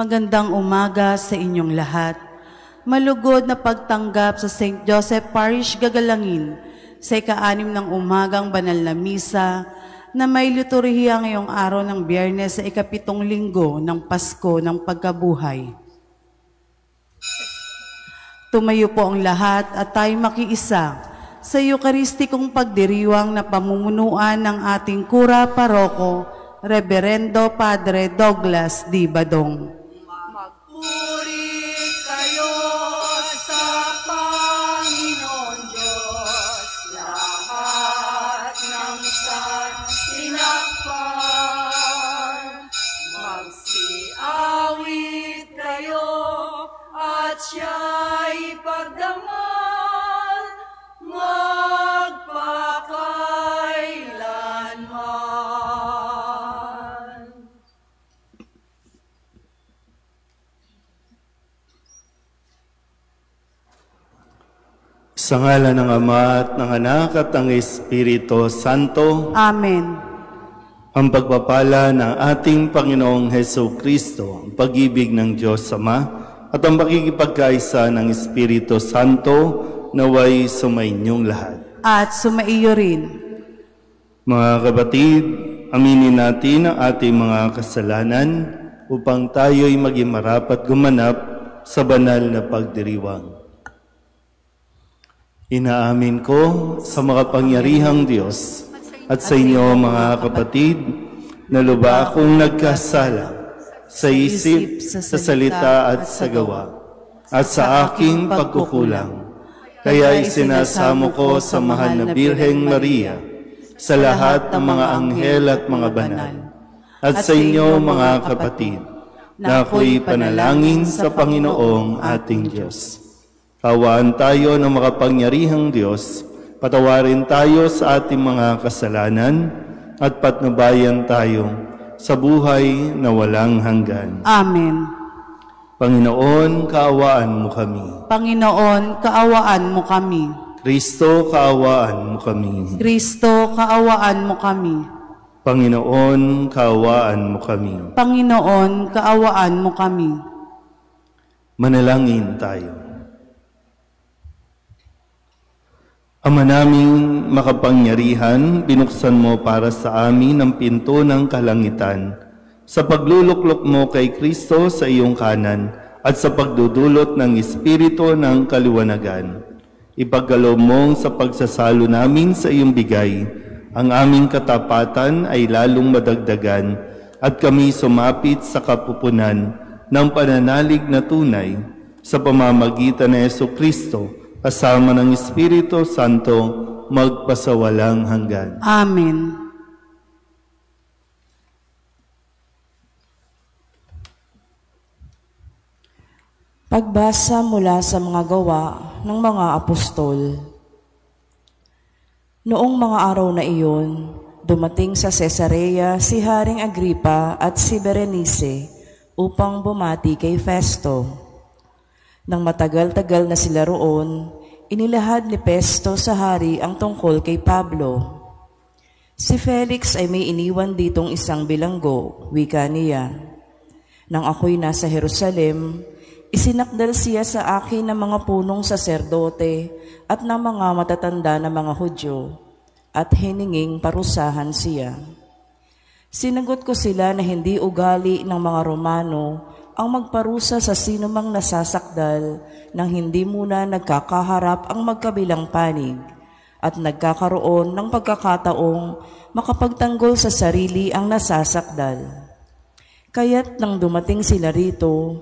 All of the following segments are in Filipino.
Magandang umaga sa inyong lahat. Malugod na pagtanggap sa St. Joseph Parish Gagalangin sa ika-6 ng umagang banal na misa na may liturhiya ngayong araw ng Biyernes sa ika-7 linggo ng Pasko ng Pagkabuhay. Tumayo po ang lahat at tayo makiisa sa Eucharistikong pagdiriwang na pamumunuan ng ating Kura Paroko, Reverendo Padre Douglas D. Badong. Magpuri kayo sa Panginoon Diyos, lahat ng sinakpan. Magsiawit kayo at siya'y pagdamal, magpakailanman. Sa ngalan ng Ama at ng Anak at ng Espiritu Santo. Amen. Ang pagpapala ng ating Panginoong Hesus Kristo, ang pag-ibig ng Diyos Ama, at ang pakikipagkaisa ng Espiritu Santo naway sumainyong lahat. At sumaiyo rin. Mga kapatid, aminin natin ang ating mga kasalanan upang tayo'y maging marapat gumanap sa banal na pagdiriwang. Inaamin ko sa makapangyarihang Diyos at sa inyo mga kapatid na lubha akong nagkasala sa isip, sa salita at sa gawa at sa aking pagkukulang. Kaya isinasamo ko sa mahal na Birheng Maria, sa lahat ng mga anghel at mga banal, at sa inyo mga kapatid, na ako'y panalangin sa Panginoong ating Diyos. Kawaan tayo ng makapangyarihang Diyos, patawarin tayo sa ating mga kasalanan, at patnubayan tayo sa buhay na walang hanggan. Amen. Panginoon, kaawaan mo kami. Panginoon, kaawaan mo kami. Kristo, kaawaan mo kami. Kristo, kaawaan mo kami. Panginoon, kaawaan mo kami. Panginoon, kaawaan mo kami. Manalangin tayo. Ama naming makapangyarihan, binuksan mo para sa amin ang pinto ng kalangitan sa pagluluklok mo kay Kristo sa iyong kanan at sa pagdudulot ng Espiritu ng kaliwanagan. Ipagkaloob mo sa pagsasalo namin sa iyong bigay, ang aming katapatan ay lalong madagdagan at kami sumapit sa kapupunan ng pananalig na tunay sa pamamagitan ni Hesus Kristo, kasama ng Espiritu Santo, magpasawalang hanggan. Amen. Pagbasa mula sa mga gawa ng mga apostol. Noong mga araw na iyon, dumating sa Cesarea si Haring Agripa at si Berenice upang bumati kay Festo. Nang matagal-tagal na sila roon, inilahad ni Festo sa hari ang tungkol kay Pablo. Si Felix ay may iniwan ditong isang bilanggo, wika niya. Nang ako'y nasa Jerusalem, isinakdal siya sa akin ng mga punong saserdote at ng mga matatanda na mga Hudyo, at hininging parusahan siya. Sinagot ko sila na hindi ugali ng mga Romano ang magparusa sa sinumang nasasakdal nang hindi muna nagkakaharap ang magkabilang panig at nagkakaroon ng pagkakataong makapagtanggol sa sarili ang nasasakdal. Kaya't nang dumating sila rito,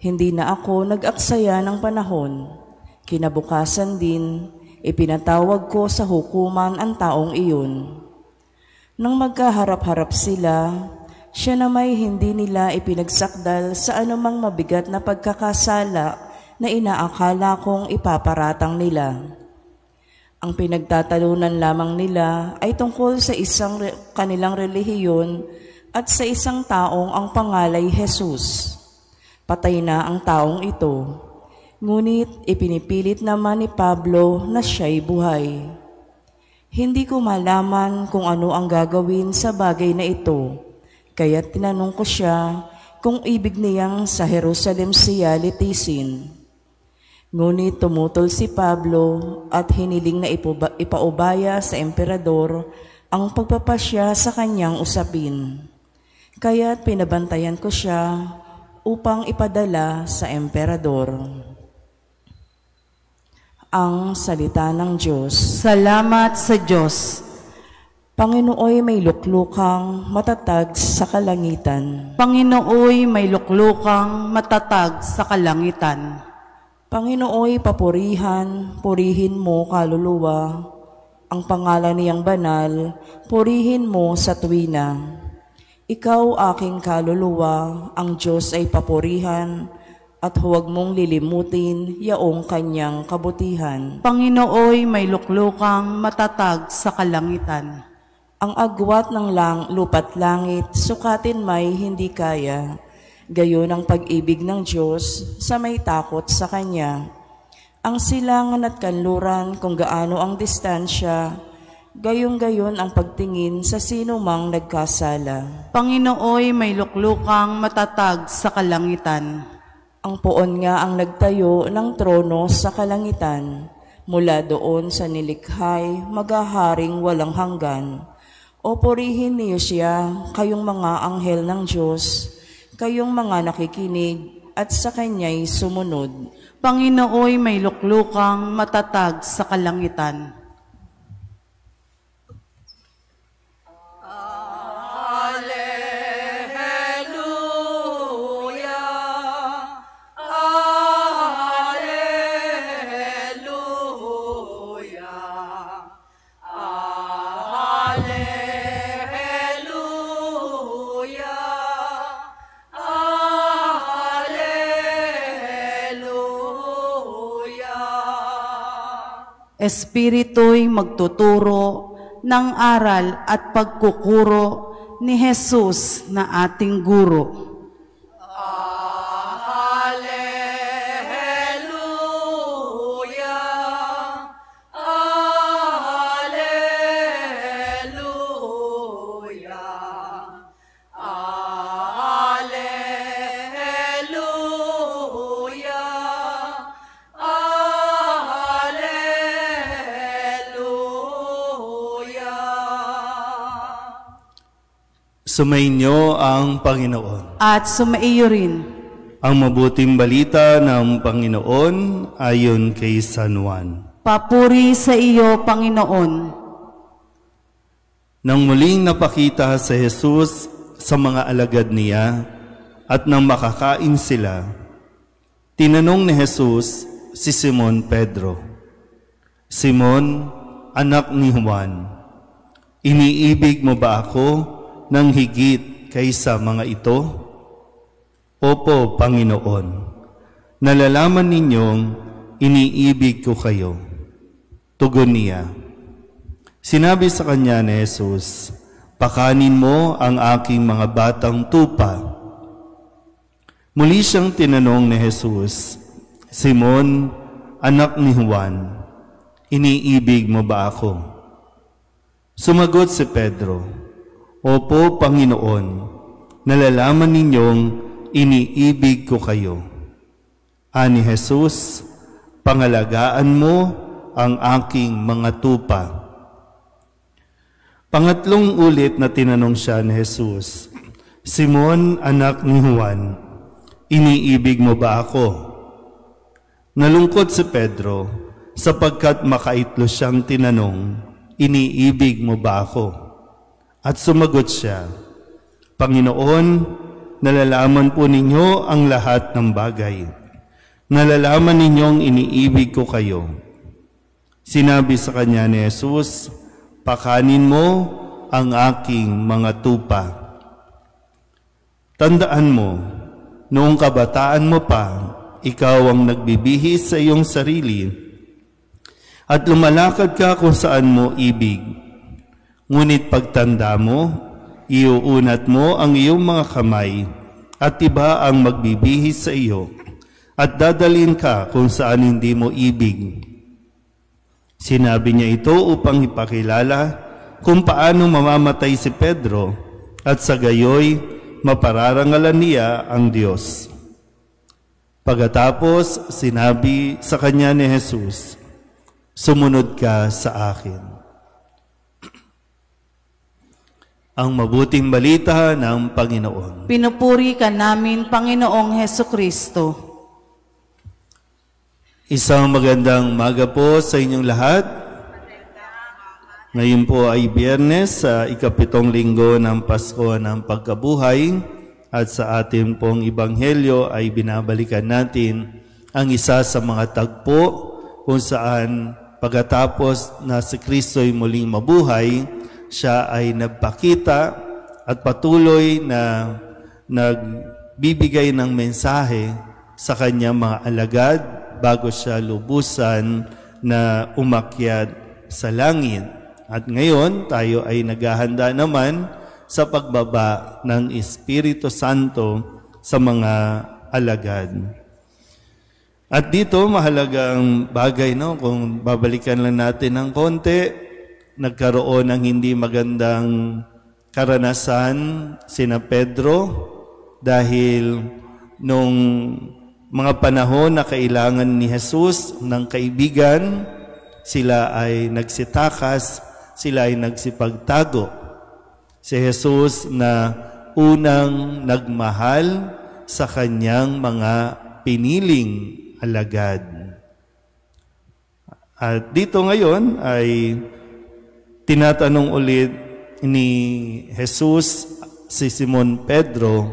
hindi na ako nag-aksaya ng panahon. Kinabukasan din, ipinatawag ko sa hukuman ang taong iyon. Nang magkaharap-harap sila, siya na may hindi nila ipinagsakdal sa anumang mabigat na pagkakasala na inaakala kong ipaparatang nila. Ang pinagtatalunan lamang nila ay tungkol sa isang kanilang relihiyon at sa isang taong ang pangalay Jesus. Patay na ang taong ito, ngunit ipinipilit naman ni Pablo na siya'y buhay. Hindi ko malaman kung ano ang gagawin sa bagay na ito, kaya tinanong ko siya kung ibig niyang sa Jerusalem siya litisin. Ngunit tumutol si Pablo at hiniling na ipaubaya sa emperador ang pagpapasya sa kanyang usapin. Kaya't pinabantayan ko siya upang ipadala sa emperador. Ang salita ng Diyos. Salamat sa Diyos. Panginooy may luklukang matatag sa kalangitan. Panginooy may luklukang matatag sa kalangitan. Panginooy papurihan, purihin mo kaluluwa. Ang pangalan niyang banal, purihin mo sa tuwina. Ikaw aking kaluluwa, ang Diyos ay papurihan, at huwag mong lilimutin yaong kanyang kabutihan. Panginooy may luklukang matatag sa kalangitan. Ang agwat ng lupa't langit, sukatin may hindi kaya. Gayon ang pag-ibig ng Diyos sa may takot sa Kanya. Ang silangan at kanluran kung gaano ang distansya, gayon-gayon ang pagtingin sa sino mang nagkasala. Panginooy may luklukang matatag sa kalangitan. Ang poon nga ang nagtayo ng trono sa kalangitan. Mula doon sa nilikhay, maghaharing walang hanggan. O purihin niyo siya, kayong mga anghel ng Diyos, kayong mga nakikinig at sa Kanya'y sumunod. Panginooy may luklukang matatag sa kalangitan. Espiritu'y magtuturo ng aral at pagkukuro ni Jesus na ating guro. Sumainyo ang Panginoon. At sumaiyo rin. Ang mabuting balita ng Panginoon ayon kay San Juan. Papuri sa iyo, Panginoon. Nang muling napakita sa Jesus sa mga alagad niya at nang makakain sila, tinanong ni Jesus si Simon Pedro, "Simon, anak ni Juan, iniibig mo ba ako ng higit kaysa mga ito?" "Opo, Panginoon, nalalaman ninyong iniibig ko kayo," tugon niya. Sinabi sa kanya ni Jesus, "Pakanin mo ang aking mga batang tupa." Muli siyang tinanong ni Jesus, "Simon, anak ni Juan, iniibig mo ba ako?" Sumagot si Pedro, "Opo, Panginoon, nalalaman ninyong iniibig ko kayo." Ani Jesus, "Pangalagaan mo ang aking mga tupa." Pangatlong ulit na tinanong siya ni Jesus, "Simon, anak ni Juan, iniibig mo ba ako?" Nalungkot si Pedro sapagkat makaitlo siyang tinanong, "Iniibig mo ba ako?" At sumagot siya, "Panginoon, nalalaman po ninyo ang lahat ng bagay. Nalalaman ninyong iniibig ko kayo." Sinabi sa kanya ni Jesus, "Pakanin mo ang aking mga tupa." Tandaan mo, noong kabataan mo pa, ikaw ang nagbibihis sa iyong sarili at lumalakad ka kung saan mo ibig. Ngunit pagtanda mo, iuunat mo ang iyong mga kamay at iba ang magbibihis sa iyo at dadalhin ka kung saan hindi mo ibig. Sinabi niya ito upang ipakilala kung paano mamamatay si Pedro at sa gayoy mapararangalan niya ang Diyos. Pagkatapos, sinabi sa kanya ni Jesus, "Sumunod ka sa akin." Ang mabuting balita ng Panginoon. Pinupuri ka namin, Panginoong Hesukristo. Isang magandang umaga po sa inyong lahat. Ngayon po ay Biyernes sa ika-7 linggo ng Pasko ng Pagkabuhay at sa ating pong Ebanghelyo ay binabalikan natin ang isa sa mga tagpo kung saan pagkatapos na si Kristo'y muling mabuhay, siya ay nagpakita at patuloy na nagbibigay ng mensahe sa kanyang mga alagad bago siya lubusan na umakyat sa langit. At ngayon, tayo ay naghahanda naman sa pagbaba ng Espiritu Santo sa mga alagad. At dito, mahalagang bagay, no? Kung babalikan lang natin ng konti, nagkaroon ng hindi magandang karanasan sina Pedro dahil nung mga panahon na kailangan ni Jesus ng kaibigan, sila ay nagsitakas, sila ay nagsipagtago. Si Jesus na unang nagmahal sa kanyang mga piniling alagad. At dito ngayon ay tinatanong ulit ni Jesus si Simon Pedro,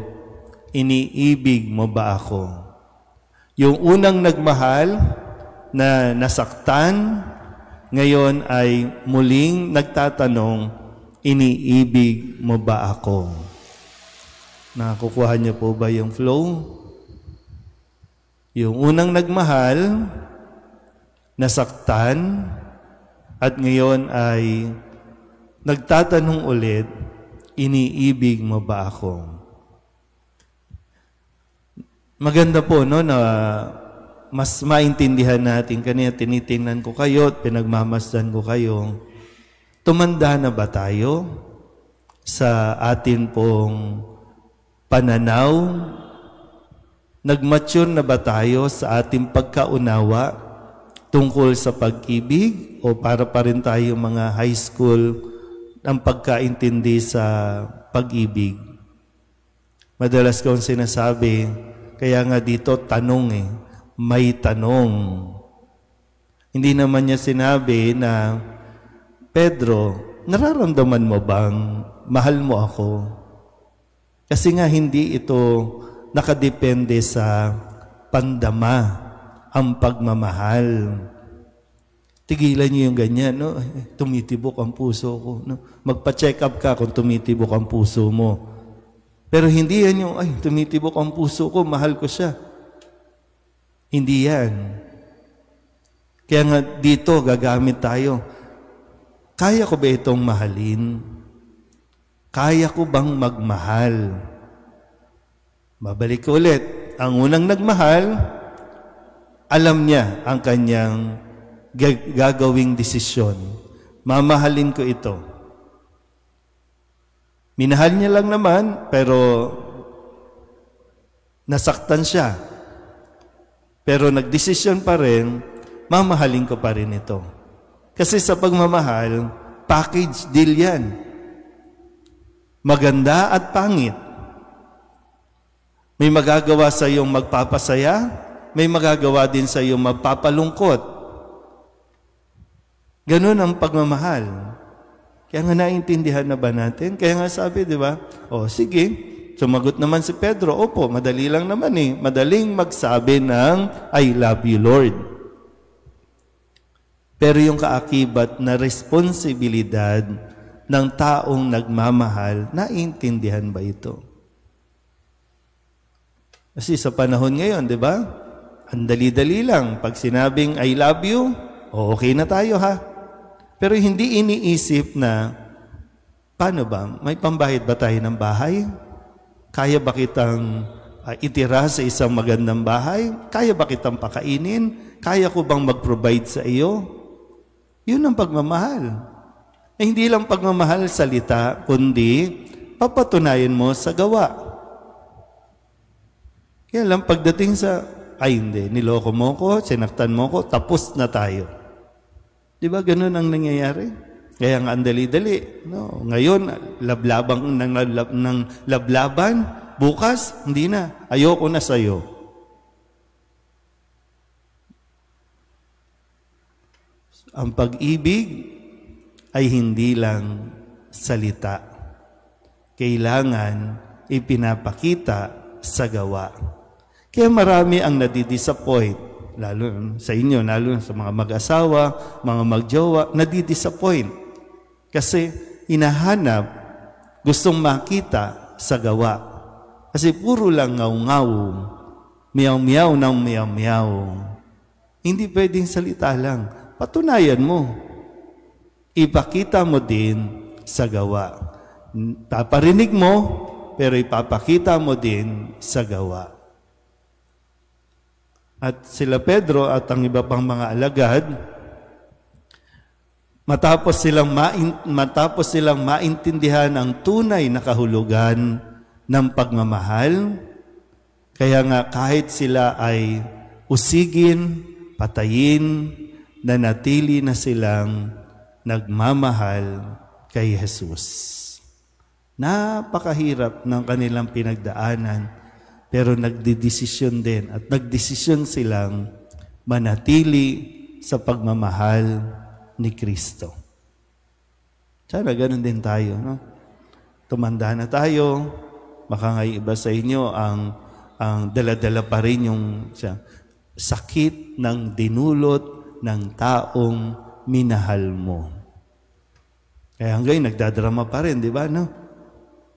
"Iniibig mo ba ako?" Yung unang nagmahal na nasaktan, ngayon ay muling nagtatanong, "Iniibig mo ba ako?" Nakukuha niyo po ba yung flow? Yung unang nagmahal, nasaktan, at ngayon ay nagtatanong ulit, "Iniibig mo ba ako?" Maganda po, no, na mas maintindihan natin. Kanina tinitingnan ko kayo at pinagmamasdan ko kayo. Tumanda na ba tayo sa atin pong pananaw? Nag-mature na ba tayo sa ating pagkaunawa tungkol sa pag-ibig? O para pa rin tayo mga high school ang pagkaintindi sa pag-ibig? Madalas kong sinasabi, kaya nga dito tanong may tanong. Hindi naman niya sinabi na, "Pedro, nararamdaman mo bang mahal mo ako?" Kasi nga hindi ito nakadepende sa pandama ang pagmamahal. Tigilan niyo yung ganyan, no? Tumitibok ang puso ko. No? Magpa-check up ka kung tumitibok ang puso mo. Pero hindi yan yung, tumitibok ang puso ko, mahal ko siya. Hindi yan. Kaya nga dito, gagamit tayo. Kaya ko ba itong mahalin? Kaya ko bang magmahal? Babalik ko ulit. Ang unang nagmahal, alam niya ang kanyang gagawing desisyon. Mamahalin ko ito. Minahal niya lang naman, pero nasaktan siya. Pero nagdesisyon pa rin, mamahalin ko pa rin ito. Kasi sa pagmamahal, package deal yan. Maganda at pangit. May magagawa sa iyong magpapasaya, may magagawa din sa iyong magpapalungkot. Ganun ang pagmamahal. Kaya nga naintindihan na ba natin? Kaya nga sabi, di ba? Sige, sumagot naman si Pedro, opo, madali lang naman Madaling magsabi ng, "I love you, Lord." Pero yung kaakibat na responsibilidad ng taong nagmamahal, naintindihan ba ito? Kasi sa panahon ngayon, di ba? Ang dali-dali lang. Pag sinabing, "I love you," okay na tayo ha. Pero hindi iniisip na, paano ba? May pambayad ba tayo ng bahay? Kaya ba kitang itira sa isang magandang bahay? Kaya ba kitang pakainin? Kaya ko bang mag-provide sa iyo? Yun ang pagmamahal. Hindi lang pagmamahal salita, kundi papatunayan mo sa gawa. Kaya lang pagdating sa, ay hindi, niloko mo ko, sinaktan mo ko, tapos na tayo. Di ba ganun ang nangyayari? Kaya nga ang dali-dali. No? Ngayon, lablabang ng lablaban, bukas, hindi na. Ayoko na sa'yo. Ang pag-ibig ay hindi lang salita. Kailangan ipinapakita sa gawa. Kaya marami ang nadidisappoint, lalo sa inyo, lalo sa mga mag-asawa, mga magjowa, nadidisappoint. Kasi hinahanap, gustong makita sa gawa. Kasi puro lang ngaw-ngaw, miyaw-miyaw ng miyaw-miyaw. Hindi pwedeng salita lang. Patunayan mo. Ipakita mo din sa gawa. Paparinig mo, pero ipapakita mo din sa gawa. At sila Pedro at ang iba pang mga alagad, matapos silang maintindihan ang tunay na kahulugan ng pagmamahal, kaya nga kahit sila ay usigin, patayin, nanatili na silang nagmamahal kay Jesus. Napakahirap ng kanilang pinagdaanan, pero nagdidesisyon din at nagdesisyon silang manatili sa pagmamahal ni Kristo. Sana ganun din tayo, no? Tumanda na tayo, baka nga iba sa inyo ang dala-dala pa rin yung sakit ng dinulot ng taong minahal mo. Kaya hanggang nagdadrama pa rin, di ba, no?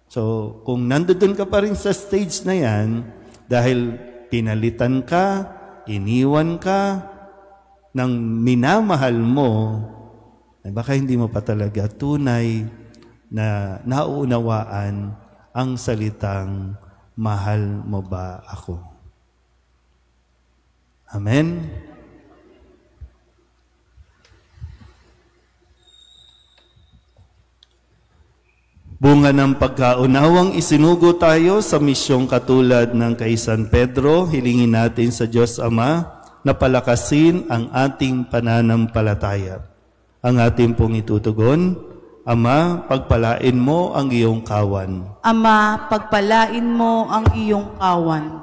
So, kung nandoon ka pa rin sa stage na yan, dahil pinalitan ka, iniwan ka, ng minamahal mo, ay baka hindi mo pa talaga tunay na nauunawaan ang salitang, mahal mo ba ako? Amen? Bunga ng pagkaunawang isinugo tayo sa misyong katulad ng kay San Pedro, hilingin natin sa Diyos Ama na palakasin ang ating pananampalataya. Ang ating pong itutugon, Ama, pagpalain mo ang iyong kawan. Ama, pagpalain mo ang iyong kawan.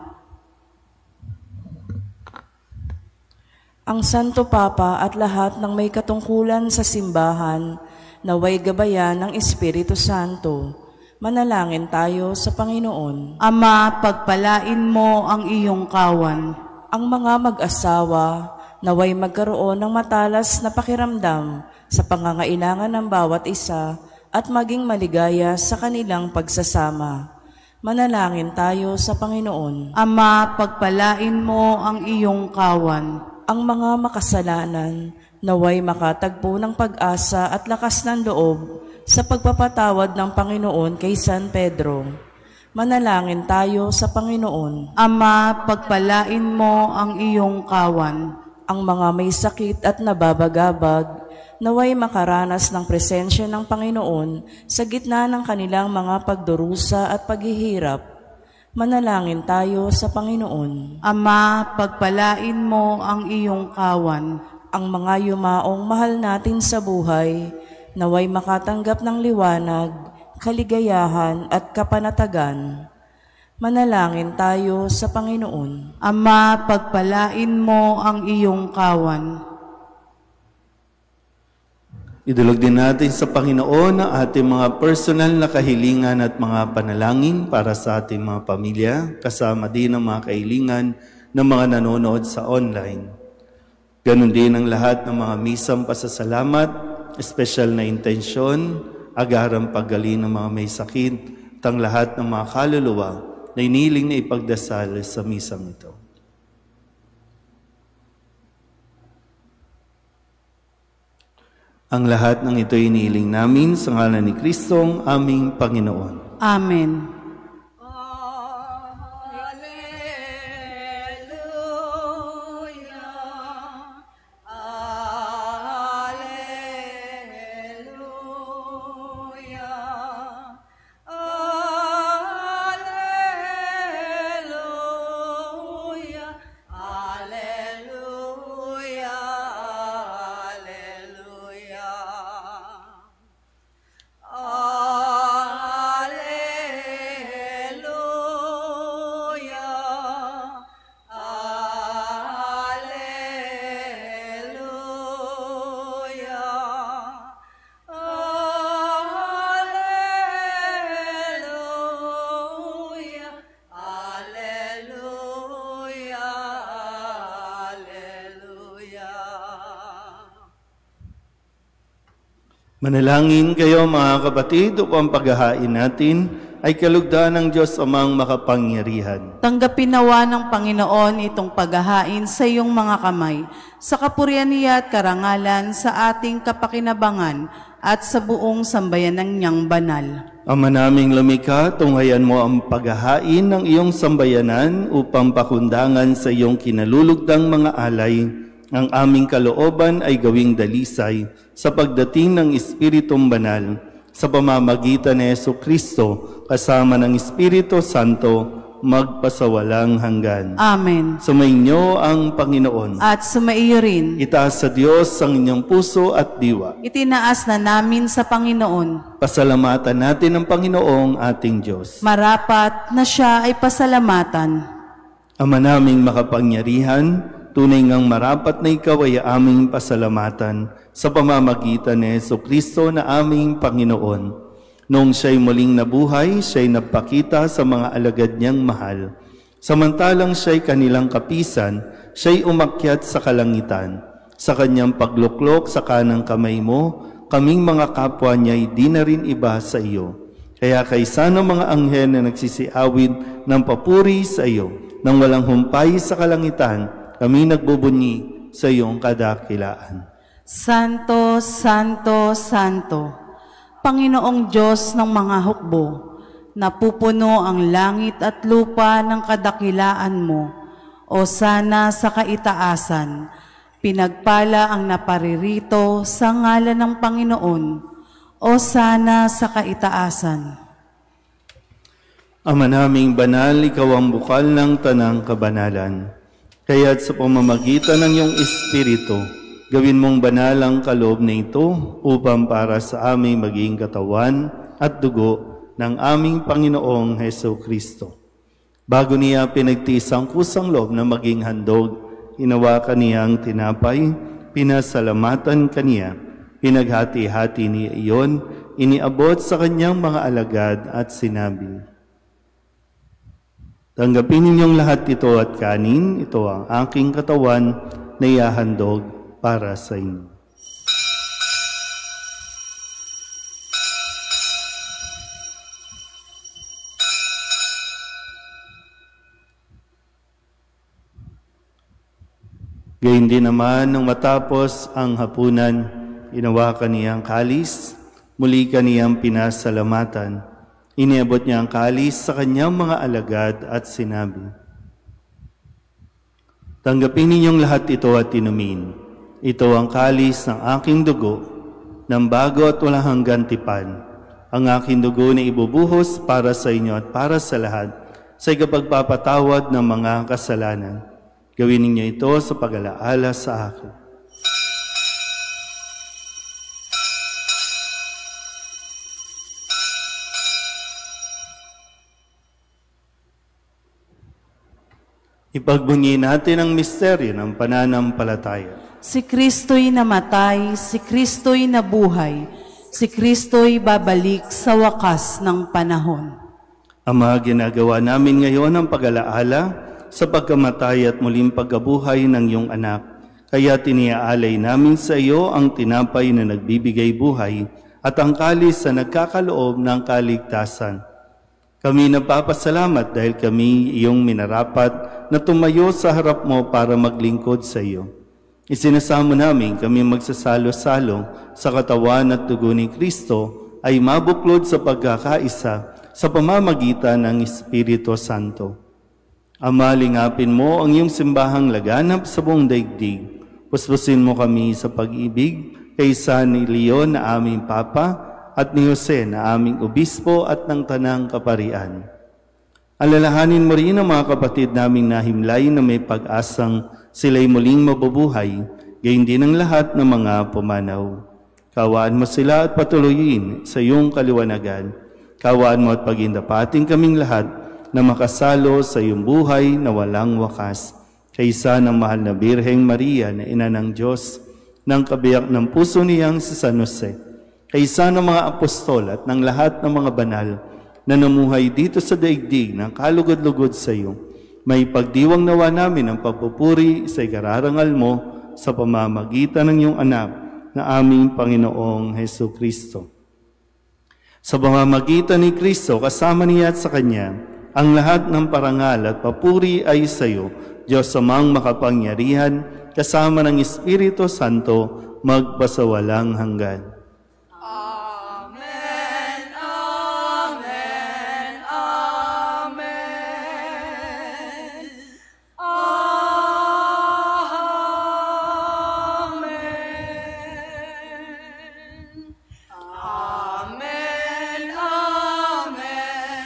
Ang Santo Papa at lahat ng may katungkulan sa simbahan, naway gabayan ng Espiritu Santo. Manalangin tayo sa Panginoon. Ama, pagpalain mo ang iyong kawan. Ang mga mag-asawa, naway magkaroon ng matalas na pakiramdam sa pangangailangan ng bawat isa at maging maligaya sa kanilang pagsasama. Manalangin tayo sa Panginoon. Ama, pagpalain mo ang iyong kawan. Ang mga makasalanan, naway makatagpo ng pag-asa at lakas ng loob sa pagpapatawad ng Panginoon kay San Pedro. Manalangin tayo sa Panginoon. Ama, pagpalain mo ang iyong kawan. Ang mga may sakit at nababagabag, naway makaranas ng presensya ng Panginoon sa gitna ng kanilang mga pagdurusa at paghihirap. Manalangin tayo sa Panginoon. Ama, pagpalain mo ang iyong kawan. Ang mga yumaong mahal natin sa buhay, naway makatanggap ng liwanag, kaligayahan at kapanatagan. Manalangin tayo sa Panginoon. Ama, pagpalain mo ang iyong kawan. Idulog din natin sa Panginoon ang ating mga personal na kahilingan at mga panalangin para sa ating mga pamilya, kasama din ang mga kahilingan ng mga nanonood sa online. Ganon din ang lahat ng mga misang pasasalamat, espesyal na intensyon, agarang paggaling ng mga may sakit, at ang lahat ng mga kaluluwa na iniling na ipagdasal sa misang ito. Ang lahat ng ito iniling namin sa ngalan ni Kristong aming Panginoon. Amen. Manalangin kayo mga kapatid upang paghahain natin ay kalugdan ng Diyos Amang makapangyarihan. Tanggapin nawa ng Panginoon itong paghahain sa iyong mga kamay, sa kapurihan niya at karangalan sa ating kapakinabangan at sa buong sambayanan niyang banal. Ama naming lumikha, tunghayan mo ang paghahain ng iyong sambayanan upang pakundangan sa iyong kinalulugdang mga alay. Ang aming kalooban ay gawing dalisay sa pagdating ng Espiritong Banal sa pamamagitan ni Jesucristo kasama ng Espiritu Santo magpasawalang hanggan. Amen. Sumainyo ang Panginoon. At sumaiyo rin. Itaas sa Diyos ang inyong puso at diwa. Itinaas na namin sa Panginoon. Pasalamatan natin ang Panginoong ating Diyos. Marapat na siya ay pasalamatan. Ama naming makapangyarihan, tunay ngang marapat na ikaw ay aming pasalamatan sa pamamagitan ni Jesucristo na aming Panginoon. Noong siya'y muling nabuhay, siya'y nagpakita sa mga alagad niyang mahal. Samantalang siya'y kanilang kapisan, siya'y umakyat sa kalangitan. Sa kanyang pagluklok sa kanang kamay mo, kaming mga kapwa niya'y di na rin iba sa iyo. Kaya kaysa ng mga anghel na nagsisiawid ng papuri sa iyo, nang walang humpay sa kalangitan, kami nagbubunyi sa iyong kadakilaan. Santo, Santo, Santo, Panginoong Diyos ng mga hukbo, napupuno ang langit at lupa ng kadakilaan mo. O sana sa kaitaasan, pinagpala ang naparirito sa ngalan ng Panginoon. O sana sa kaitaasan. Ama naming banal, ikaw ang bukal ng tanang kabanalan. Kaya't sa pamamagitan ng iyong Espiritu, gawin mong banal ang kaloob na ito upang para sa aming maging katawan at dugo ng aming Panginoong Jesucristo. Bago niya pinagtiis ang kusang loob na maging handog, hinawakan niya ang tinapay, pinasalamatan kaniya, pinaghati-hati niya iyon, iniabot sa kanyang mga alagad at sinabi, "Tanggapin ninyong lahat ito at kanin, ito ang aking katawan na ihahandog para sa inyo." Gayun din naman, nung matapos ang hapunan, inawakan niya ang kalis, muli kaniyang pinasalamatan. Iniabot niya ang kalis sa kanyang mga alagad at sinabi, "Tanggapin ninyong lahat ito at inumin. Ito ang kalis ng aking dugo, ng bago at walang hanggang tipan. Ang aking dugo na ibubuhos para sa inyo at para sa lahat, sa ikapagpapatawad ng mga kasalanan. Gawin ninyo ito sa pag-alaala sa akin." Ipagbunyi natin ang misteryo ng pananampalataya. Si Kristo'y namatay, si Kristo'y nabuhay, si Kristo'y babalik sa wakas ng panahon. Ama, ginagawa namin ngayon ang pag-alaala sa pagkamatay at muling pagkabuhay ng iyong anak. Kaya tiniaalay namin sa iyo ang tinapay na nagbibigay buhay at ang kalis na nagkakaloob ng kaligtasan. Kami nagpapasalamat dahil kami iyong minarapat na tumayo sa harap mo para maglingkod sa iyo. Isinasamo namin kami magsasalo-salo sa katawan at dugo ni Kristo ay mabuklod sa pagkakaisa sa pamamagitan ng Espiritu Santo. Ama, lingapin mo ang iyong simbahang laganap sa buong daigdig. Puspusin mo kami sa pag-ibig kaysa ni Leon na aming Papa at ni Jose na aming obispo at ng tanang kaparian. Alalahanin mo rin ang mga kapatid naming nahimlay na may pag-asang sila'y muling mabubuhay, gayon din ang lahat ng mga pumanaw. Kawaan mo sila at patuloyin sa iyong kaliwanagan. Kawaan mo at pagindapating kaming lahat na makasalo sa iyong buhay na walang wakas. Kaysa ng mahal na Birheng Maria na ina ng Diyos, ng kabiyak ng puso niyang si San Jose, kaysa ng mga apostol at ng lahat ng mga banal na namuhay dito sa daigdig ng kalugod-lugod sa iyo, may pagdiwang nawa namin ang pagpupuri sa ikararangal mo sa pamamagitan ng iyong anak na aming Panginoong Hesu Kristo. Sa pamamagitan ni Kristo, kasama niya at sa Kanya, ang lahat ng parangal at papuri ay sa iyo, Diyos amang makapangyarihan, kasama ng Espiritu Santo, magpasawalang hanggan. Amen, amen, amen. Amen. Amen, amen, amen.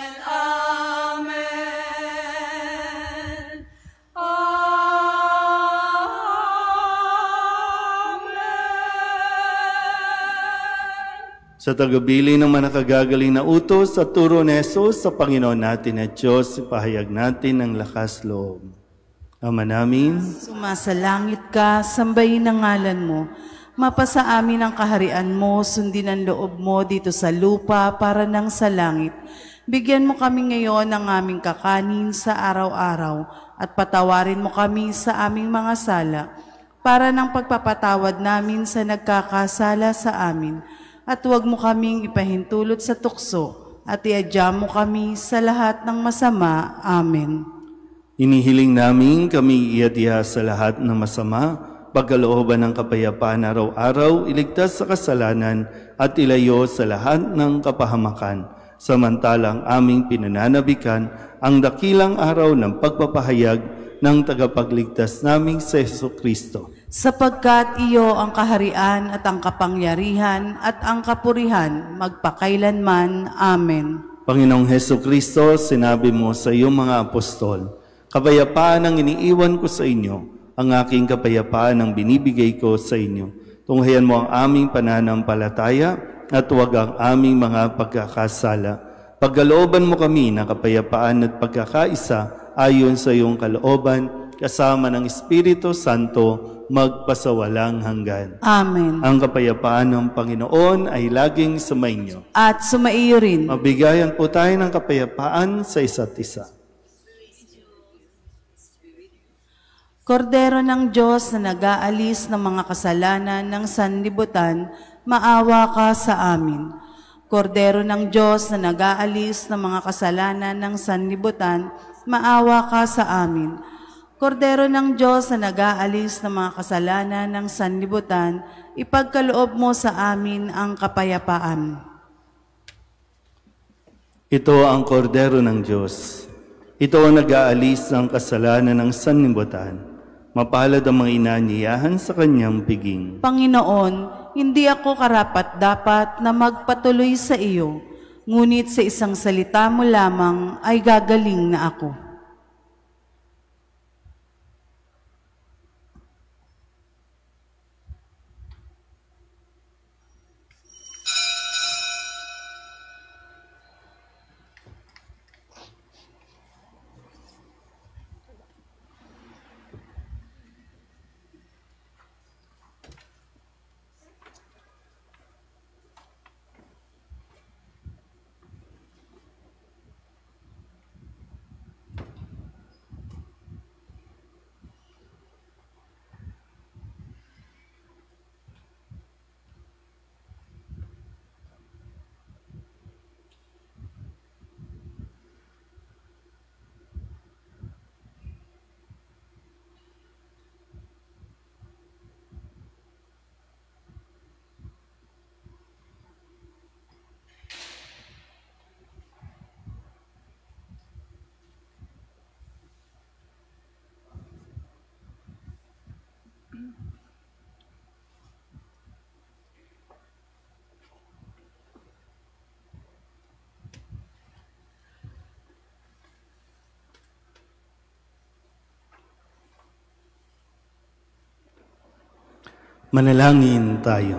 Sa tagabili ng manakagagaling na utos at turo ni Jesus sa Panginoon natin at Diyos, ipahayag natin ang lakas loob. Ama namin, Sumasalangit ka, sambahin ang ngalan mo. Mapasa amin ang kaharian mo, sundin ang loob mo dito sa lupa para nang sa langit. Bigyan mo kami ngayon ng aming kakanin sa araw-araw at patawarin mo kami sa aming mga sala para ng pagpapatawad namin sa nagkakasala sa amin. At huwag mo kaming ipahintulot sa tukso at iadya mo kami sa lahat ng masama. Amen. inihiling namin kami iadya sa lahat ng masama, pagkalooban ng kapayapaan araw-araw, iligtas sa kasalanan at ilayo sa lahat ng kapahamakan. Samantalang aming pinananabikan ang dakilang araw ng pagpapahayag ng tagapagligtas naming sa Jesucristo. Sapagkat iyo ang kaharian at ang kapangyarihan at ang kapurihan magpakailanman. Amen. Panginoong Jesucristo, sinabi mo sa iyong mga apostol, kapayapaan ang iniiwan ko sa inyo, ang aking kapayapaan ang binibigay ko sa inyo. Tunghayan mo ang aming pananampalataya at huwag ang aming mga pagkakasala. Pagkalooban mo kami ng kapayapaan at pagkakaisa ayon sa iyong kalooban, kasama ng Espiritu Santo, magpasawalang hanggan. Amen. Ang kapayapaan ng Panginoon ay laging sumainyo. At sumaiyo rin. Mabigayan po tayo ng kapayapaan sa isa't isa. Kordero ng Diyos na nag-aalis ng mga kasalanan ng sanlibutan, maawa ka sa amin. Kordero ng Diyos na nag-aalis ng mga kasalanan ng sanlibutan, maawa ka sa amin. Kordero ng Diyos na nag-aalis ng mga kasalanan ng sanlibutan, ipagkaloob mo sa amin ang kapayapaan. Ito ang kordero ng Diyos. Ito ang nag-aalis ng kasalanan ng sanlibutan. Mapalad ang mga inanyayahan sa kanyang piging. Panginoon, hindi ako karapat-dapat na magpatuloy sa iyo, ngunit sa isang salita mo lamang ay gagaling na ako. Manalangin tayo.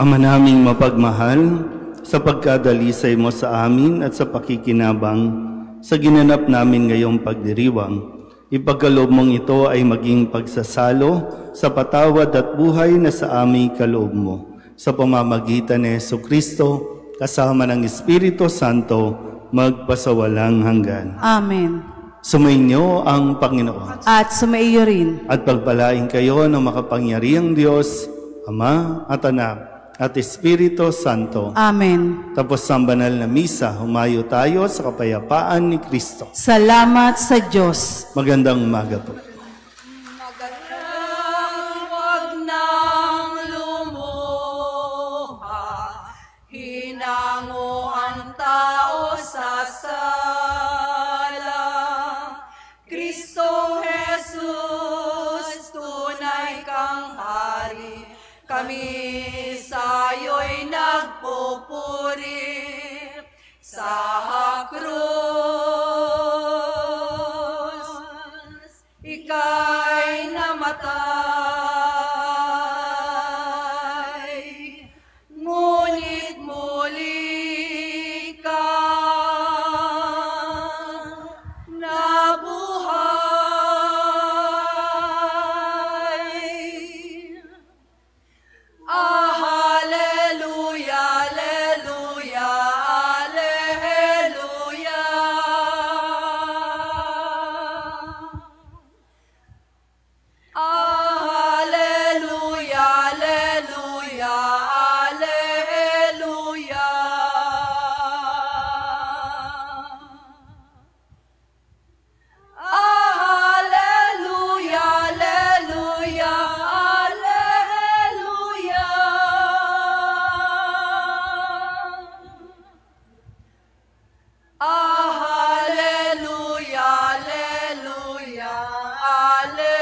Ama naming mapagmahal, sa pagkadalisay mo sa amin at sa pakikinabang sa ginanap namin ngayong pagdiriwang, ipagkaloob mong ito ay maging pagsasalo sa patawad at buhay na sa aming kaloob mo. Sa pamamagitan ni Jesucristo, kasama ng Espiritu Santo, magpasawalang hanggan. Amen. Sumainyo ang Panginoon. At sumaiyo rin. At pagpalain kayo ng makapangyarihang Diyos, Ama at Anak at Espiritu Santo. Amen. Tapos ang banal na misa, humayo tayo sa kapayapaan ni Kristo. Salamat sa Diyos. Magandang umaga po. Magandang wag nang lumuha, hinango ang tao sa sala. Kristong Jesus, tunay kang hari, kami sa'yo'y nagpupuri sa krus. Ika'y namatay, ngunit muli kang nabuhay. Hallelujah, hallelujah, hallelujah. Hallelujah, hallelujah, hallelujah. Hallelujah, hallelujah, hallelujah. Hallelujah, hallelujah, hallelujah.